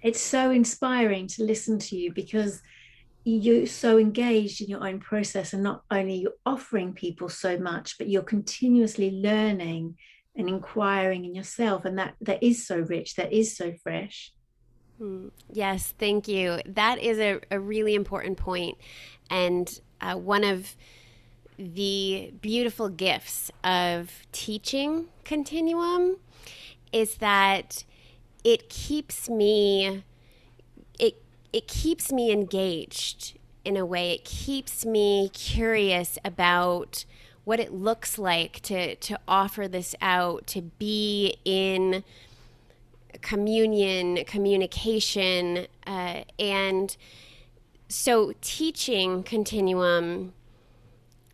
It's so inspiring to listen to you because you're so engaged in your own process, and not only you're offering people so much, but you're continuously learning and inquiring in yourself. And that is so rich, that is so fresh. Yes, thank you. That is a really important point. And one of the beautiful gifts of teaching Continuum is that it keeps me it it keeps me engaged in a way. It keeps me curious about what it looks like to offer this out, to be in communion, communication, and so teaching Continuum,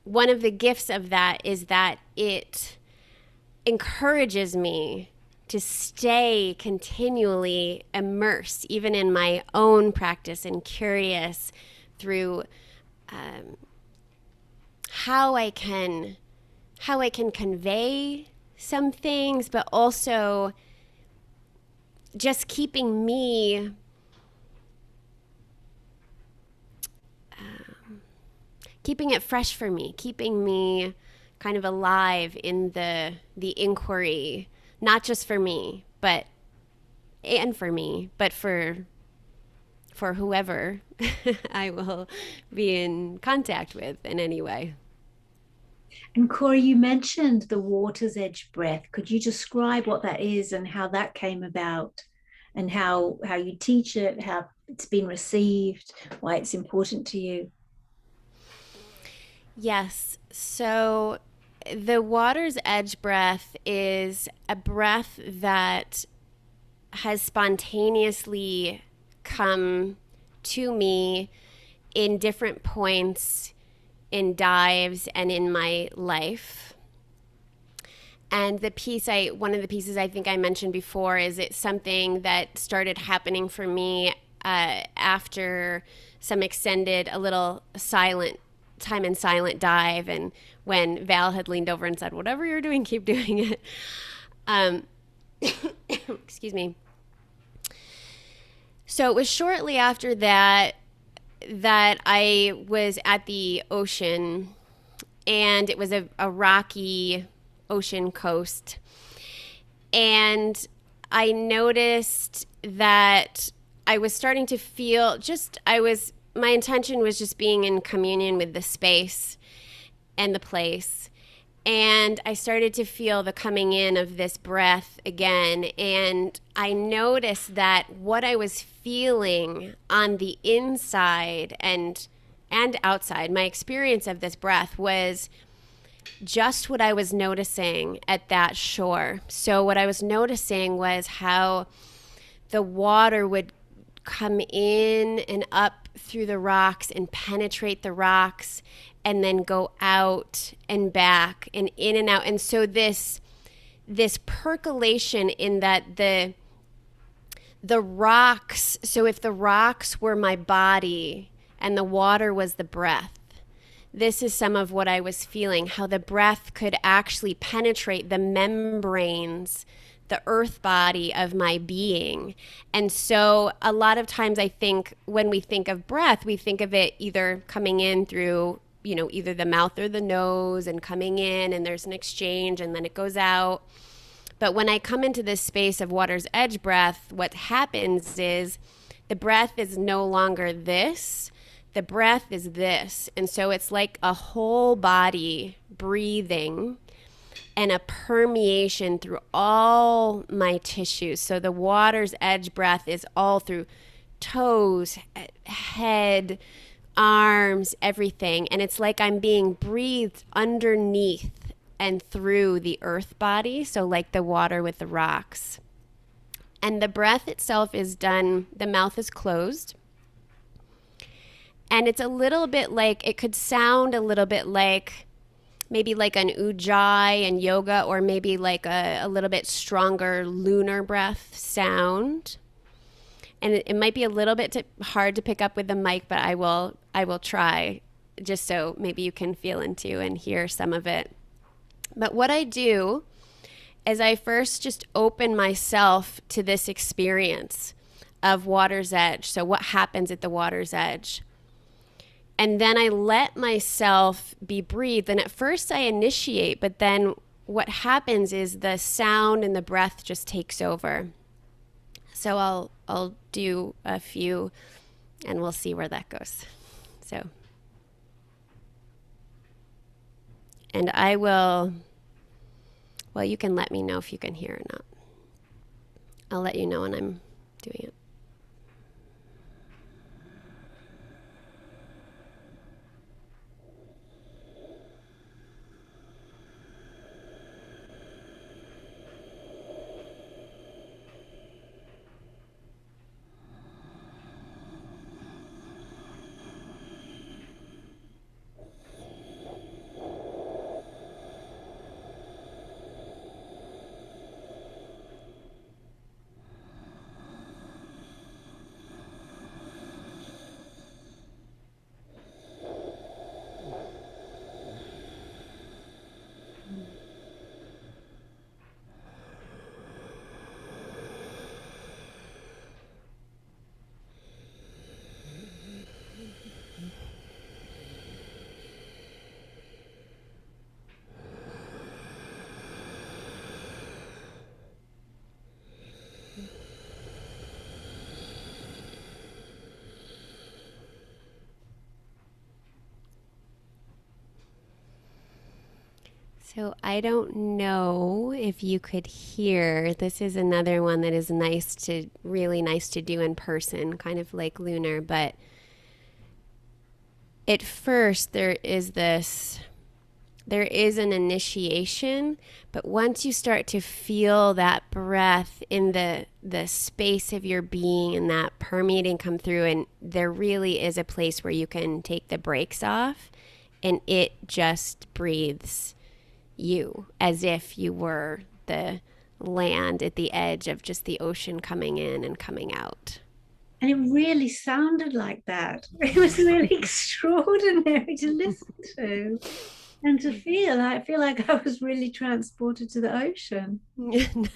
one of the gifts of that is that it encourages me to stay continually immersed, even in my own practice, and curious through um, how I can how I can convey some things, but also just keeping it fresh for me, keeping me kind of alive in the inquiry, not just for me, but and for me, but for whoever I will be in contact with in any way. And Corey, you mentioned the water's edge breath. Could you describe what that is and how that came about, and how you teach it, how it's been received, why it's important to you? Yes. So the water's edge breath is a breath that has spontaneously come to me in different points in dives and in my life. And one of the pieces I think I mentioned before is it's something that started happening for me after some extended, a little silent time in silent dive, and when Val had leaned over and said, "Whatever you're doing, keep doing it." Um, excuse me. So it was shortly after that I was at the ocean, and it was a rocky ocean coast. And I noticed that I was starting to feel my intention was just being in communion with the space and the place. And I started to feel the coming in of this breath again. And I noticed that what I was feeling on the inside and outside, my experience of this breath was just what I was noticing at that shore. So what I was noticing was how the water would come in and up through the rocks and penetrate the rocks and then go out and back and in and out. And so this percolation in that the rocks, so if the rocks were my body and the water was the breath, this is some of what I was feeling, how the breath could actually penetrate the membranes, the earth body of my being. And so a lot of times I think when we think of breath, we think of it either coming in through, either the mouth or the nose and coming in, and there's an exchange and then it goes out. But when I come into this space of water's edge breath, what happens is the breath is no longer this, the breath is this. And so it's like a whole body breathing and a permeation through all my tissues. So the water's edge breath is all through toes, head, arms, everything. And it's like I'm being breathed underneath and through the earth body. So, like the water with the rocks. And the breath itself is done, the mouth is closed. And it's a little bit like, it could sound a little bit like maybe like an ujjayi in yoga, or maybe like a little bit stronger lunar breath sound. And it might be a little bit hard to pick up with the mic, but I will try, just so maybe you can feel into and hear some of it. But what I do is I first just open myself to this experience of water's edge. So what happens at the water's edge? And then I let myself be breathed. And at first I initiate, but then what happens is the sound and the breath just takes over. So I'll do a few and we'll see where that goes. So, and I will, well, you can let me know if you can hear or not. I'll let you know when I'm doing it. So I don't know if you could hear. This is another one that is really nice to do in person, kind of like lunar. But at first, there is an initiation. But once you start to feel that breath in the space of your being and that permeating come through, and there really is a place where you can take the brakes off, and it just breathes you as if you were the land at the edge of just the ocean coming in and coming out. And it really sounded like that. It was really extraordinary to listen to and to feel. I feel like I was really transported to the ocean.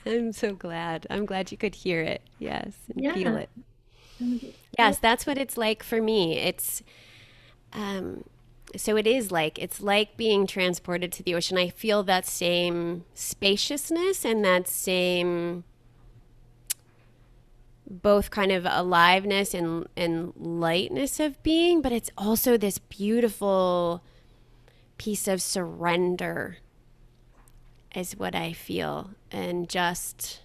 I'm so glad. I'm glad you could hear it. Yes, and feel Yeah. it. And it Yes, that's what it's like for me. Um, so it's like being transported to the ocean. I feel that same spaciousness and that same both kind of aliveness and lightness of being, but it's also this beautiful piece of surrender is what I feel. And just,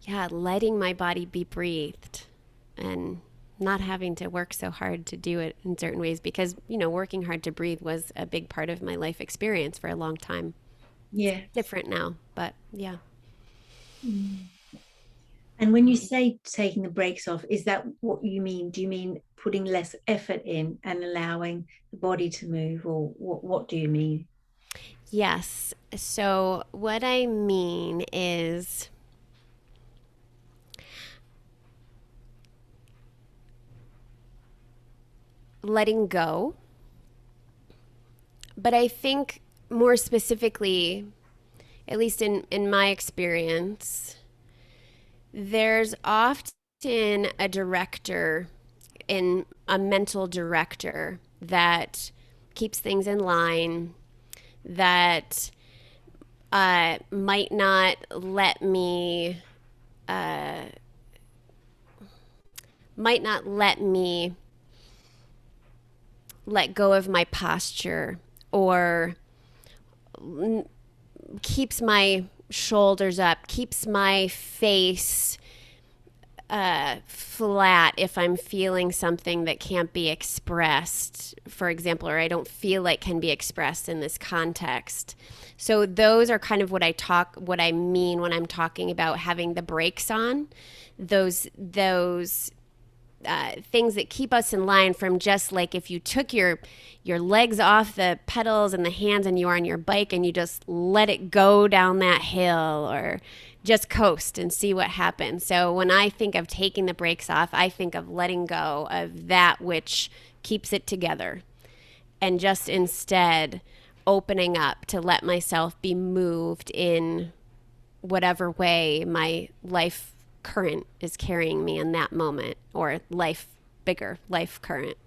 yeah, letting my body be breathed and not having to work so hard to do it in certain ways because, working hard to breathe was a big part of my life experience for a long time. yeah. Different now, but yeah. Mm. And when you say taking the brakes off, is that what you mean? Do you mean putting less effort in and allowing the body to move, or what do you mean? Yes. So, what I mean is letting go. But I think more specifically, at least in my experience, there's often a director in a mental director that keeps things in line, that might not let me uh, might not let me let go of my posture or keeps my shoulders up, keeps my face flat if I'm feeling something that can't be expressed, for example, or I don't feel like can be expressed in this context. So those are kind of what I mean when I'm talking about having the brakes on. Those things that keep us in line from just like if you took your legs off the pedals and the hands and you are on your bike and you just let it go down that hill or just coast and see what happens. So when I think of taking the brakes off, I think of letting go of that which keeps it together and just instead opening up to let myself be moved in whatever way my life current is carrying me in that moment, or life, bigger life current.